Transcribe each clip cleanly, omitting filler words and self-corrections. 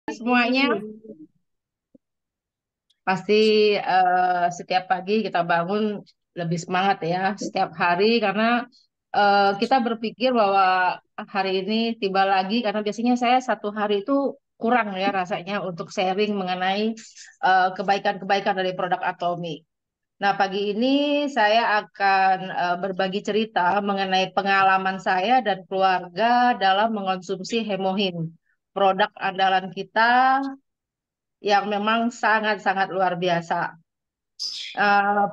Semuanya pasti setiap pagi kita bangun lebih semangat ya setiap hari karena kita berpikir bahwa hari ini tiba lagi karena biasanya saya satu hari itu kurang ya rasanya untuk sharing mengenai kebaikan-kebaikan dari produk Atomi. Nah, pagi ini saya akan berbagi cerita mengenai pengalaman saya dan keluarga dalam mengonsumsi Hemohin, produk andalan kita yang memang sangat-sangat luar biasa.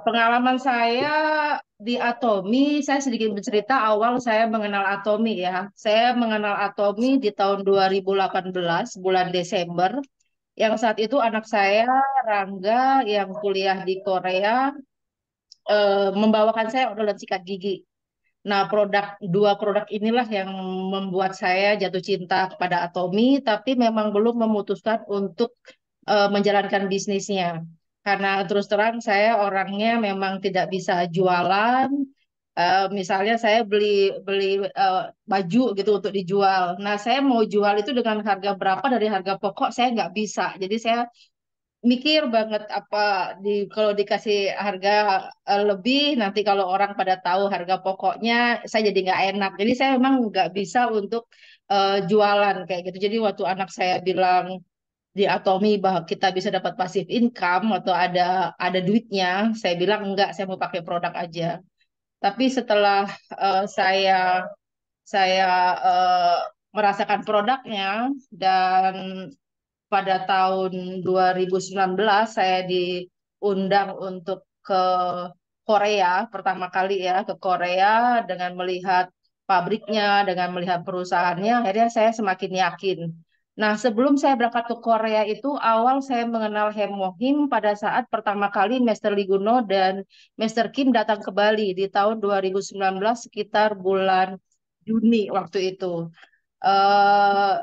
Pengalaman saya di Atomi, saya sedikit bercerita awal saya mengenal Atomi ya. Saya mengenal Atomi di tahun 2018, bulan Desember, yang saat itu anak saya, Rangga, yang kuliah di Korea, membawakan saya odolan sikat gigi. Nah, dua produk inilah yang membuat saya jatuh cinta kepada Atomi, tapi memang belum memutuskan untuk menjalankan bisnisnya. Karena terus terang saya orangnya memang tidak bisa jualan. Misalnya saya beli beli baju gitu untuk dijual. Nah, saya mau jual itu dengan harga berapa dari harga pokok saya nggak bisa. Jadi saya mikir banget apa kalau dikasih harga lebih nanti kalau orang pada tahu harga pokoknya saya jadi nggak enak. Jadi saya memang nggak bisa untuk jualan kayak gitu. Jadi waktu anak saya bilang di Atomi bahwa kita bisa dapat passive income atau ada duitnya, saya bilang enggak, saya mau pakai produk aja. Tapi setelah saya saya merasakan produknya dan pada tahun 2019 saya diundang untuk ke Korea pertama kali ya ke Korea dengan melihat pabriknya, dengan melihat perusahaannya, akhirnya saya semakin yakin. Nah, sebelum saya berangkat ke Korea itu awal saya mengenal Hemohim pada saat pertama kali Master Liguno dan Master Kim datang ke Bali di tahun 2019 sekitar bulan Juni waktu itu. Eh,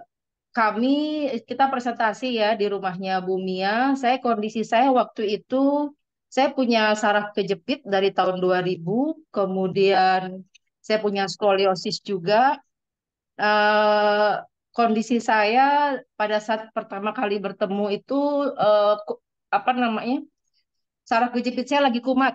kami kita presentasi ya di rumahnya Bumia. Kondisi saya waktu itu saya punya saraf kejepit dari tahun 2000, kemudian saya punya skoliosis juga. Eh, kondisi saya pada saat pertama kali bertemu itu apa namanya? Saraf kejepit saya lagi kumat.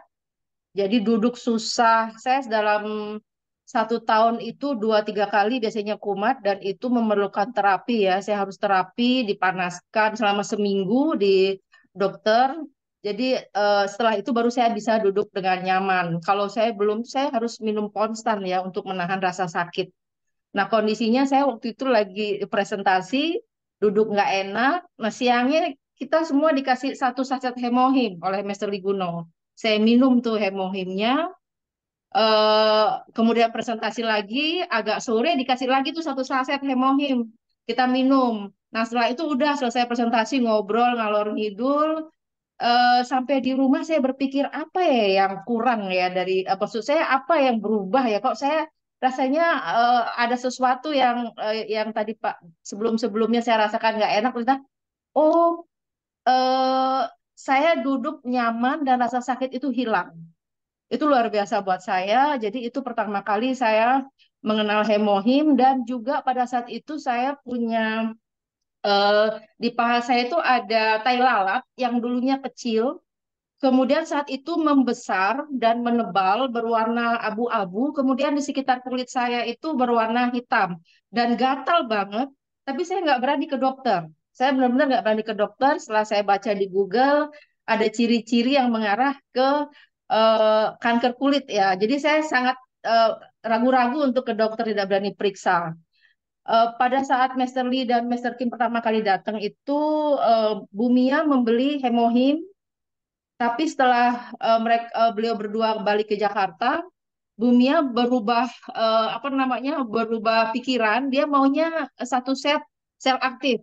Jadi duduk susah. Saya dalam satu tahun itu dua tiga kali biasanya kumat dan itu memerlukan terapi ya. Saya harus terapi, dipanaskan selama seminggu di dokter. Jadi setelah itu baru saya bisa duduk dengan nyaman. Kalau saya belum, saya harus minum konstan ya untuk menahan rasa sakit. Nah, kondisinya saya waktu itu lagi presentasi, duduk nggak enak. Nah, siangnya kita semua dikasih satu saset hemohim oleh Master Liguno. Saya minum tuh hemohimnya, eh kemudian presentasi lagi, agak sore dikasih lagi tuh satu saset hemohim. Kita minum. Nah, setelah itu udah selesai presentasi, ngobrol, ngalor ngidul. Sampai di rumah saya berpikir apa ya yang kurang ya dari maksud saya apa yang berubah ya kok saya rasanya ada sesuatu yang tadi Pak sebelum-sebelumnya saya rasakan nggak enak ternyata oh eh, saya duduk nyaman dan rasa sakit itu hilang. Itu luar biasa buat saya. Jadi itu pertama kali saya mengenal hemohim dan juga pada saat itu saya punya eh, di paha saya itu ada tai lalat yang dulunya kecil. Kemudian saat itu membesar dan menebal berwarna abu-abu. Kemudian di sekitar kulit saya itu berwarna hitam dan gatal banget. Tapi saya nggak berani ke dokter. Saya benar-benar nggak berani ke dokter. Setelah saya baca di Google, ada ciri-ciri yang mengarah ke kanker kulit ya. Jadi saya sangat eh, ragu-ragu untuk ke dokter, tidak berani periksa. Pada saat Master Lee dan Master Kim pertama kali datang itu, Bumia membeli hemohim tapi setelah beliau berdua balik ke Jakarta, Bumia berubah apa namanya berubah pikiran. Dia maunya satu set sel aktif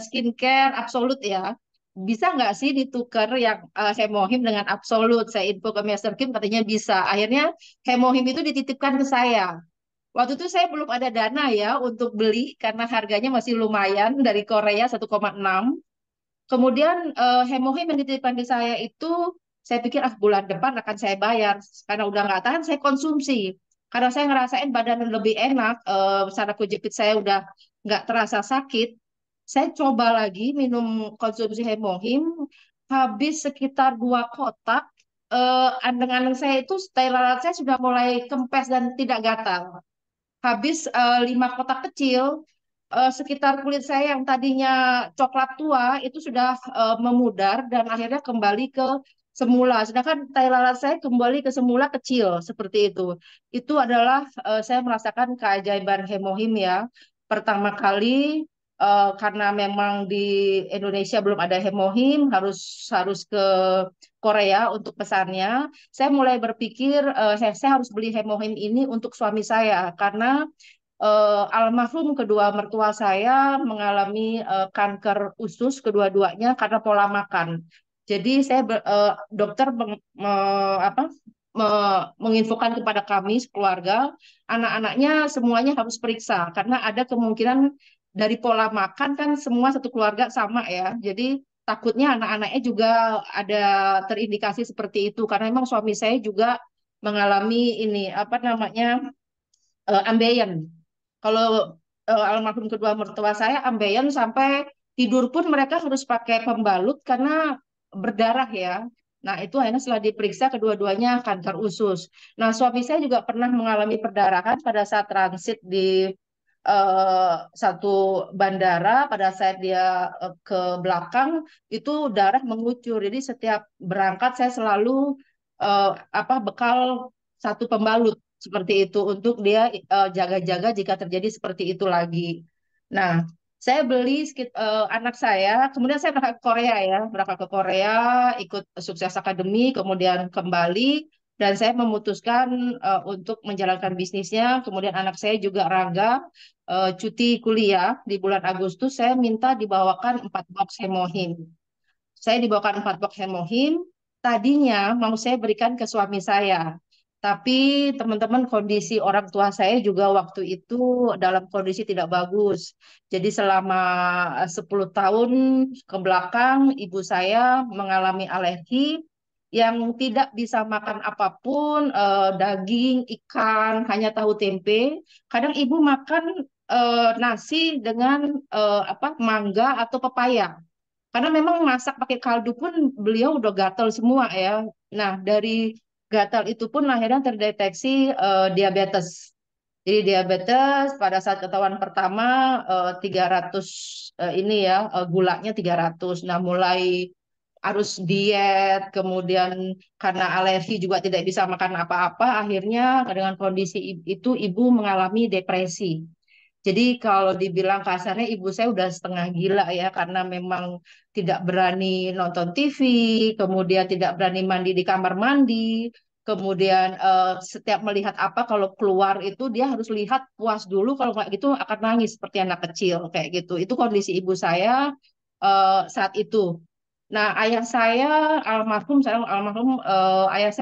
skincare absolut ya. Bisa nggak sih ditukar yang hemohim dengan absolut? Saya info ke Master Kim katanya bisa. Akhirnya hemohim itu dititipkan ke saya. Waktu itu saya belum ada dana ya untuk beli karena harganya masih lumayan dari Korea 1,6. Kemudian hemohim yang dititipkan di saya itu saya pikir ah bulan depan akan saya bayar karena udah nggak tahan saya konsumsi karena saya ngerasain badan lebih enak saraf kejepit saya udah nggak terasa sakit. saya coba lagi minum konsumsi hemohim, habis sekitar 2 kotak. Andeng-andeng saya itu style lalat saya sudah mulai kempes dan tidak gatal. Habis 5 kotak kecil, sekitar kulit saya yang tadinya coklat tua itu sudah memudar dan akhirnya kembali ke semula. Sedangkan tai lalat saya kembali ke semula kecil seperti itu. Itu adalah saya merasakan keajaiban hemohim ya. Pertama kali karena memang di Indonesia belum ada hemohim, harus harus ke Korea untuk pesannya. Saya mulai berpikir saya harus beli hemohim ini untuk suami saya karena almarhum kedua mertua saya mengalami kanker usus kedua-duanya karena pola makan. Jadi dokter menginfokan kepada kami keluarga, anak-anaknya semuanya harus periksa karena ada kemungkinan dari pola makan kan semua satu keluarga sama ya. Jadi takutnya anak-anaknya juga ada terindikasi seperti itu karena memang suami saya juga mengalami ini apa namanya ambeien. Kalau almarhum kedua mertua saya ambeien sampai tidur pun mereka harus pakai pembalut karena berdarah ya. Nah, itu akhirnya setelah diperiksa kedua-duanya kanker usus. Nah, suami saya juga pernah mengalami perdarahan pada saat transit di satu bandara pada saat dia ke belakang itu darah mengucur. Jadi setiap berangkat saya selalu eh, bekal satu pembalut seperti itu untuk dia jaga-jaga jika terjadi seperti itu lagi. Nah, saya beli anak saya, kemudian saya berangkat ke Korea ya, berangkat ke Korea, ikut Sukses Academy, kemudian kembali dan saya memutuskan untuk menjalankan bisnisnya. Kemudian anak saya juga Raga cuti kuliah di bulan Agustus, saya minta dibawakan 4 box hemohim. Saya dibawakan 4 box hemohim. Tadinya mau saya berikan ke suami saya. Tapi teman-teman kondisi orang tua saya juga waktu itu dalam kondisi tidak bagus. Jadi selama 10 tahun ke belakang ibu saya mengalami alergi yang tidak bisa makan apapun, daging, ikan, hanya tahu tempe. Kadang ibu makan nasi dengan mangga atau pepaya. Karena memang masak pakai kaldu pun beliau udah gatal semua ya. Nah, dari gatal itu pun akhirnya terdeteksi diabetes. Jadi diabetes pada saat ketahuan pertama 300 ini ya gulanya 300. Nah, mulai harus diet, kemudian karena alergi juga tidak bisa makan apa-apa, akhirnya dengan kondisi itu ibu mengalami depresi. Jadi kalau dibilang kasarnya ibu saya udah setengah gila ya karena memang tidak berani nonton TV, kemudian tidak berani mandi di kamar mandi, kemudian setiap melihat apa kalau keluar itu dia harus lihat puas dulu kalau nggak gitu akan nangis seperti anak kecil kayak gitu. Itu kondisi ibu saya saat itu. Nah, ayah saya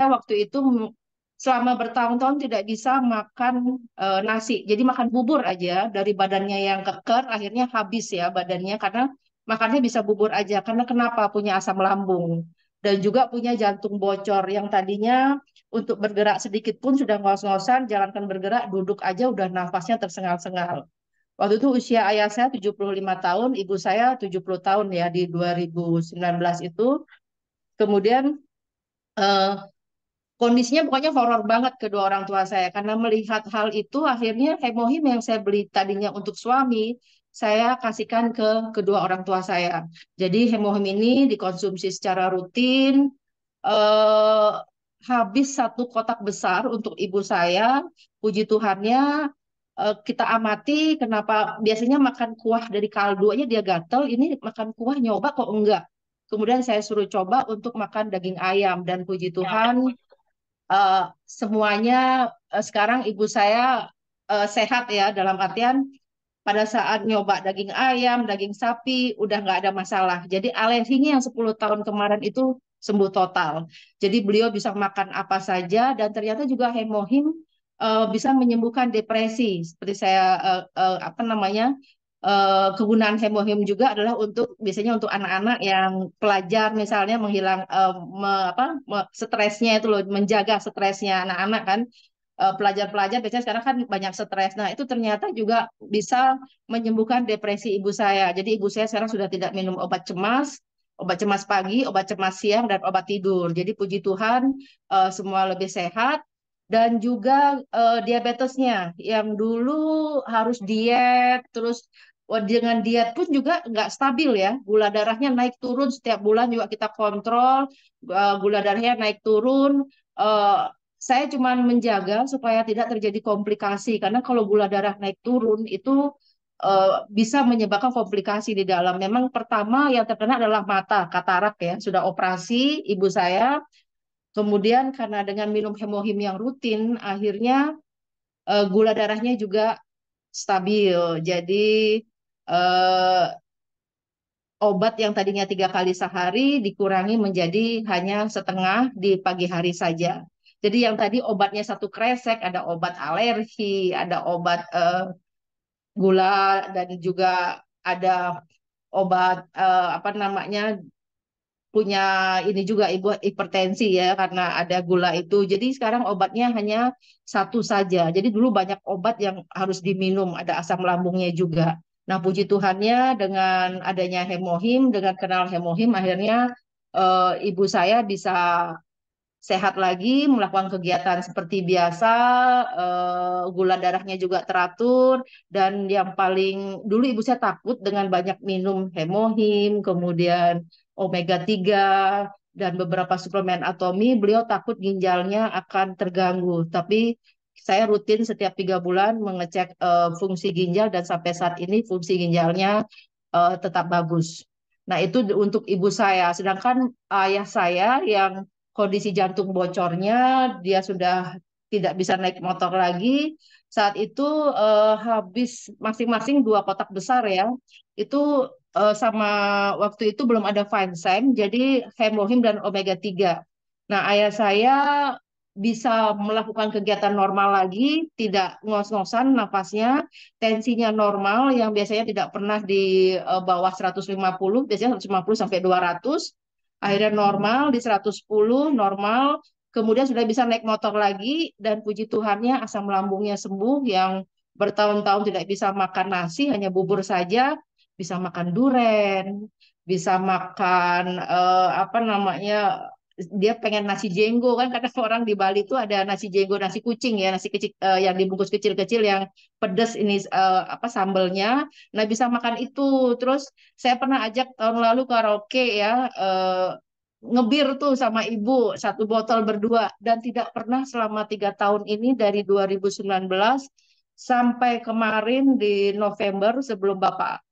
waktu itu selama bertahun-tahun tidak bisa makan nasi. Jadi makan bubur aja dari badannya yang keker, akhirnya habis ya badannya karena makannya bisa bubur aja. Karena kenapa? Punya asam lambung dan juga punya jantung bocor yang tadinya untuk bergerak sedikit pun sudah ngos-ngosan, jangankan bergerak, duduk aja udah nafasnya tersengal-sengal. Waktu itu usia ayah saya 75 tahun, ibu saya 70 tahun ya di 2019 itu. Kemudian eh, kondisinya pokoknya horor banget kedua orang tua saya karena melihat hal itu akhirnya hemohim yang saya beli tadinya untuk suami saya kasihkan ke kedua orang tua saya. Jadi hemohim ini dikonsumsi secara rutin. eh, Habis 1 kotak besar untuk ibu saya. Puji Tuhannya kita amati kenapa biasanya makan kuah dari kaldu aja dia gatel, ini makan kuah nyoba kok enggak. Kemudian saya suruh coba untuk makan daging ayam dan puji Tuhan eh, semuanya sekarang ibu saya sehat ya dalam artian pada saat nyoba daging ayam, daging sapi udah nggak ada masalah. Jadi alerginya yang 10 tahun kemarin itu sembuh total. Jadi beliau bisa makan apa saja dan ternyata juga hemohim bisa menyembuhkan depresi. Seperti saya apa namanya kegunaan hemohim juga adalah untuk biasanya untuk anak-anak yang pelajar misalnya stresnya itu loh menjaga stresnya anak-anak kan pelajar-pelajar biasanya sekarang kan banyak stres. Nah, itu ternyata juga bisa menyembuhkan depresi ibu saya. Jadi ibu saya sekarang sudah tidak minum obat cemas pagi, obat cemas siang, dan obat tidur. Jadi puji Tuhan semua lebih sehat. Dan juga diabetesnya yang dulu harus diet, terus dengan diet pun juga nggak stabil ya. Gula darahnya naik turun setiap bulan juga kita kontrol, gula darahnya naik turun. Eh, saya cuma menjaga supaya tidak terjadi komplikasi karena kalau gula darah naik turun itu bisa menyebabkan komplikasi di dalam. Memang pertama yang terkena adalah mata, katarak ya, sudah operasi ibu saya. Kemudian karena dengan minum hemohim yang rutin, akhirnya gula darahnya juga stabil. Jadi eh, obat yang tadinya 3 kali sehari dikurangi menjadi hanya setengah di pagi hari saja. Jadi yang tadi obatnya 1 kresek, ada obat alergi, ada obat gula, dan juga ada obat apa namanya punya ini juga ibu hipertensi ya karena ada gula itu. Jadi sekarang obatnya hanya satu saja. Jadi dulu banyak obat yang harus diminum, ada asam lambungnya juga. Nah, puji Tuhannya dengan adanya hemohim, dengan kenal hemohim, akhirnya ibu saya bisa sehat lagi, melakukan kegiatan seperti biasa, gula darahnya juga teratur, dan yang paling dulu ibu saya takut dengan banyak minum hemohim, kemudian omega 3 dan beberapa suplemen atomi, beliau takut ginjalnya akan terganggu. Tapi saya rutin setiap 3 bulan mengecek fungsi ginjal dan sampai saat ini fungsi ginjalnya tetap bagus. Nah, itu untuk ibu saya. Sedangkan ayah saya yang kondisi jantung bocornya, dia sudah tidak bisa naik motor lagi. Saat itu habis masing-masing 2 kotak besar ya. Itu sama waktu itu belum ada Vincent, jadi hemohim dan omega 3. Nah, ayah saya bisa melakukan kegiatan normal lagi, tidak ngos-ngosan nafasnya, tensinya normal yang biasanya tidak pernah di bawah 150, biasanya 150 sampai 200. Akhirnya normal di 110, normal. Kemudian sudah bisa naik motor lagi dan puji Tuhannya asam lambungnya sembuh yang bertahun-tahun tidak bisa makan nasi, hanya bubur saja, bisa makan duren, bisa makan apa namanya, dia pengen nasi jenggo kan karena orang di Bali itu ada nasi jenggo, nasi kucing ya, nasi kecil yang dibungkus kecil-kecil yang pedas ini apa sambelnya. Nah, bisa makan itu. Terus saya pernah ajak tahun lalu karaoke ya, ngebir tuh sama ibu 1 botol berdua, dan tidak pernah selama 3 tahun ini dari 2019 sampai kemarin di November sebelum Bapak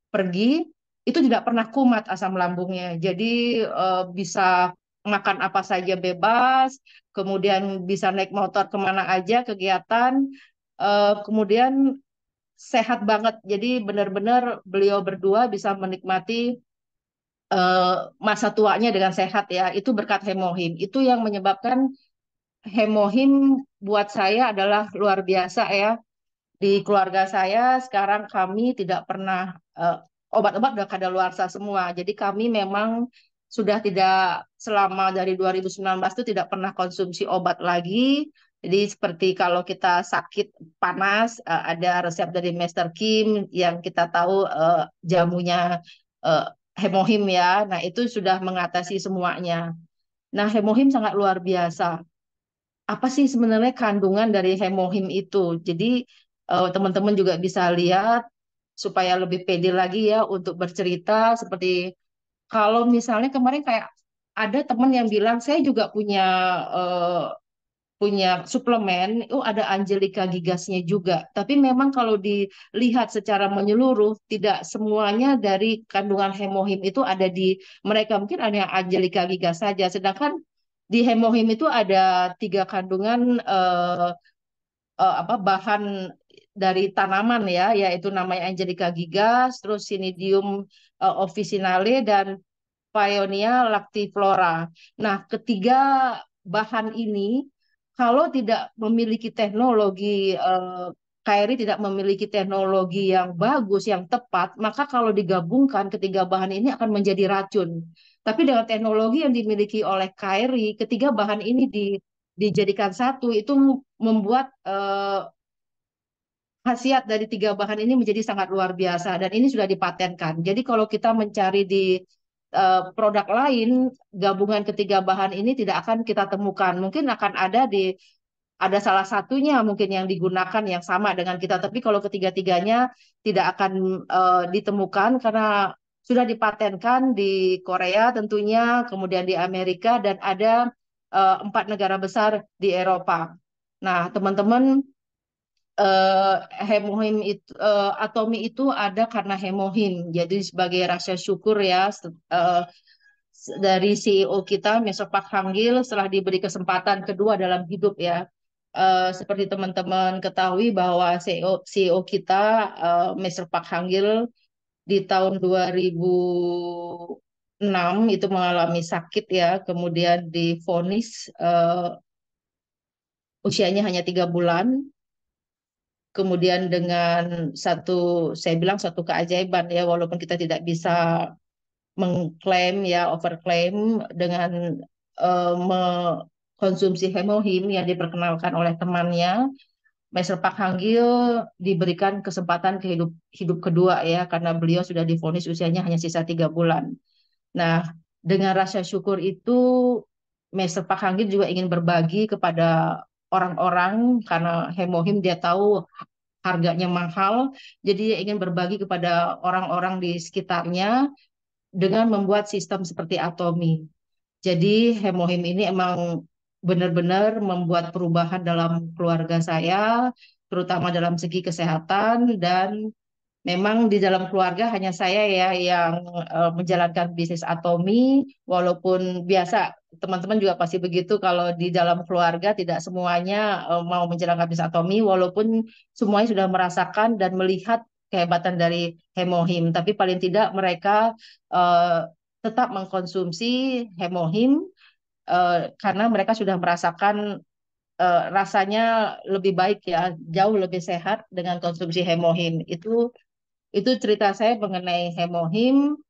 pergi itu tidak pernah kumat asam lambungnya. Jadi bisa makan apa saja bebas, kemudian bisa naik motor kemana aja kegiatan, kemudian sehat banget. Jadi benar-benar beliau berdua bisa menikmati eh, masa tuanya dengan sehat ya. Itu berkat hemohim. Itu yang menyebabkan hemohim buat saya adalah luar biasa ya. Di keluarga saya sekarang kami tidak pernah obat-obat udah kadaluarsa semua. Jadi kami memang sudah tidak selama dari 2019 itu tidak pernah konsumsi obat lagi. Jadi seperti kalau kita sakit panas ada resep dari Master Kim yang kita tahu jamunya eh, hemohim ya. Nah, itu sudah mengatasi semuanya. Nah, hemohim sangat luar biasa. Apa sih sebenarnya kandungan dari hemohim itu? Jadi teman-teman juga bisa lihat supaya lebih pede lagi ya untuk bercerita seperti kalau misalnya kemarin kayak ada teman yang bilang saya juga eh, punya suplemen, oh ada Angelica Gigasnya juga. Tapi memang kalau dilihat secara menyeluruh, tidak semuanya dari kandungan hemohim itu ada di mereka. Mungkin ada yang Angelica Gigas saja. Sedangkan di hemohim itu ada 3 kandungan apa bahan dari tanaman ya, yaitu namanya Angelica gigas, terus Cnidium officinale dan Paeonia lactiflora. Nah, ketiga bahan ini kalau tidak memiliki teknologi KRI tidak memiliki teknologi yang bagus, yang tepat, maka kalau digabungkan ketiga bahan ini akan menjadi racun. Tapi dengan teknologi yang dimiliki oleh KRI, ketiga bahan ini dijadikan satu itu membuat khasiat dari tiga bahan ini menjadi sangat luar biasa dan ini sudah dipatenkan. Jadi kalau kita mencari di produk lain, gabungan ketiga bahan ini tidak akan kita temukan. Mungkin akan ada salah satunya mungkin yang digunakan yang sama dengan kita, tapi kalau ketiga-tiganya tidak akan ditemukan karena sudah dipatenkan di Korea tentunya, kemudian di Amerika dan ada empat negara besar di Eropa. Nah, teman-teman, eh, hemohim itu atomi itu ada karena hemohim. Jadi sebagai rasa syukur ya dari CEO kita Mr. Park Hang-il setelah diberi kesempatan kedua dalam hidup ya. Seperti teman-teman ketahui bahwa CEO kita Mr. Park Hang-il di tahun 2006 itu mengalami sakit ya, kemudian divonis usianya hanya 3 bulan. Kemudian dengan saya bilang satu keajaiban ya, walaupun kita tidak bisa mengklaim ya, overklaim dengan mengkonsumsi hemohim yang diperkenalkan oleh temannya, Master Park Hang-il diberikan kesempatan ke hidup kedua ya, karena beliau sudah divonis usianya hanya sisa 3 bulan. Nah, dengan rasa syukur itu, Master Park Hang-il juga ingin berbagi kepada orang-orang karena hemohim dia tahu harganya mahal, jadi dia ingin berbagi kepada orang-orang di sekitarnya dengan membuat sistem seperti Atomi. Jadi hemohim ini emang benar-benar membuat perubahan dalam keluarga saya, terutama dalam segi kesehatan dan memang di dalam keluarga hanya saya ya yang menjalankan bisnis Atomi, walaupun biasa teman-teman juga pasti begitu kalau di dalam keluarga tidak semuanya mau menjalankan bisnis Atomi, walaupun semuanya sudah merasakan dan melihat kehebatan dari hemohim, tapi paling tidak mereka eh, tetap mengkonsumsi hemohim karena mereka sudah merasakan rasanya lebih baik ya, jauh lebih sehat dengan konsumsi hemohim. Itu cerita saya mengenai hemohim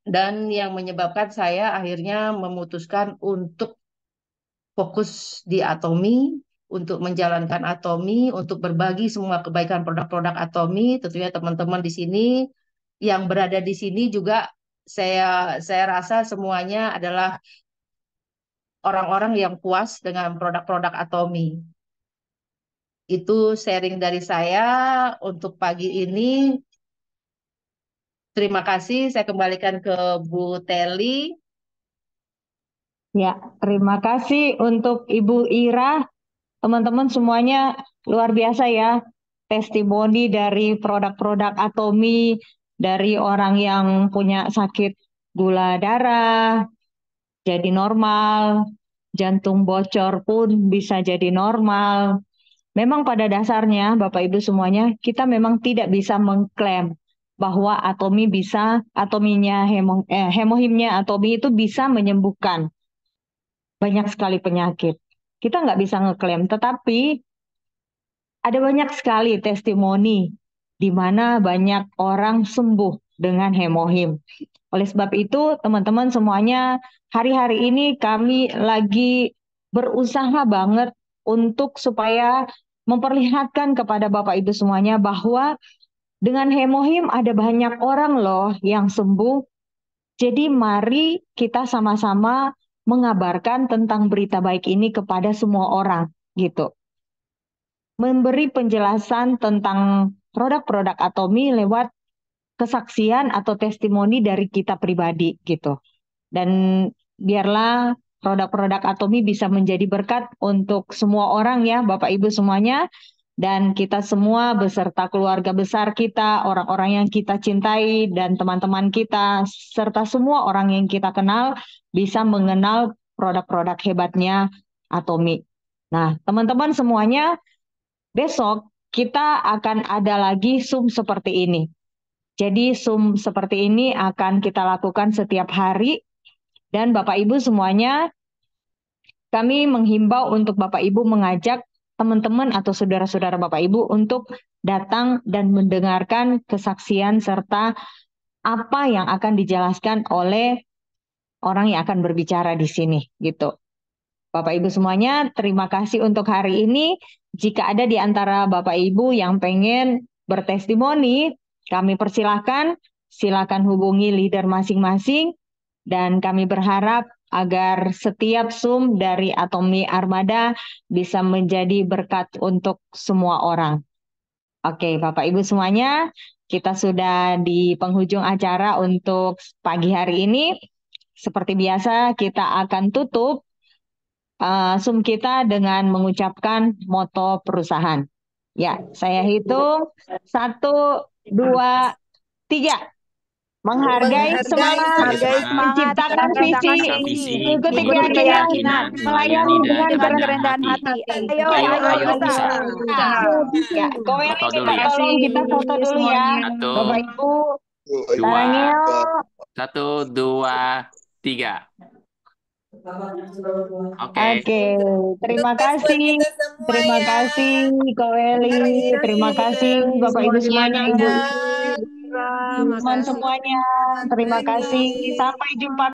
dan yang menyebabkan saya akhirnya memutuskan untuk fokus di Atomi, untuk menjalankan Atomi, untuk berbagi semua kebaikan produk-produk Atomi. Tentunya teman-teman di sini yang berada di sini juga saya rasa semuanya adalah orang-orang yang puas dengan produk-produk Atomi. Itu sharing dari saya untuk pagi ini. Terima kasih. Saya kembalikan ke Bu Teli. Ya, terima kasih untuk Ibu Ira. Teman-teman semuanya luar biasa ya. Testimoni dari produk-produk Atomi, dari orang yang punya sakit gula darah, jadi normal, jantung bocor pun bisa jadi normal. Memang pada dasarnya, Bapak Ibu semuanya, kita memang tidak bisa mengklaim bahwa hemohimnya Atomi itu bisa menyembuhkan banyak sekali penyakit. Kita nggak bisa ngeklaim, tetapi ada banyak sekali testimoni di mana banyak orang sembuh dengan hemohim. Oleh sebab itu, teman-teman semuanya, hari-hari ini kami lagi berusaha banget untuk supaya memperlihatkan kepada Bapak Ibu semuanya bahwa dengan hemohim ada banyak orang loh yang sembuh. Jadi mari kita sama-sama mengabarkan tentang berita baik ini kepada semua orang gitu. Memberi penjelasan tentang produk-produk Atomi lewat kesaksian atau testimoni dari kita pribadi gitu. Dan biarlah produk-produk Atomi bisa menjadi berkat untuk semua orang ya, Bapak Ibu semuanya. Dan kita semua beserta keluarga besar kita, orang-orang yang kita cintai, dan teman-teman kita, serta semua orang yang kita kenal, bisa mengenal produk-produk hebatnya Atomi. Nah, teman-teman semuanya, besok kita akan ada lagi Zoom seperti ini. Jadi Zoom seperti ini akan kita lakukan setiap hari. Dan Bapak Ibu semuanya, kami menghimbau untuk Bapak Ibu mengajak teman-teman atau saudara-saudara Bapak Ibu untuk datang dan mendengarkan kesaksian serta apa yang akan dijelaskan oleh orang yang akan berbicara di sini gitu. Bapak Ibu semuanya, terima kasih untuk hari ini. Jika ada di antara Bapak Ibu yang pengen bertestimoni, kami persilahkan, silakan hubungi leader masing-masing, dan kami berharap agar setiap Zoom dari Atomi Armada bisa menjadi berkat untuk semua orang. Oke, Bapak Ibu semuanya, kita sudah di penghujung acara untuk pagi hari ini. Seperti biasa, kita akan tutup Zoom kita dengan mengucapkan moto perusahaan. Ya, saya hitung 1, 2, 3. Menghargai semangat, Menghargai semangat, menciptakan visi, menciptakan visi, mengikuti mengikuti keyakinan, keyakinan, melayani dengan dengan kerendahan kerendahan hati. hati. Ayo, Ayo, ayo ayo bisa. bisa. Ya, Koeli Foto dulu minta ya. tolong kita foto dulu ya. Satu, Bapak Ibu, dua, Tangil. 1, 2, 3. Oke. Oke, terima Sukses buat kasih. kita semua Terima ya kasih, Koeli. hari Terima kasih, ini. Bapak Ibu semuanya, Ibu, Dadah. teman semuanya. Terima kasih. Sampai jumpa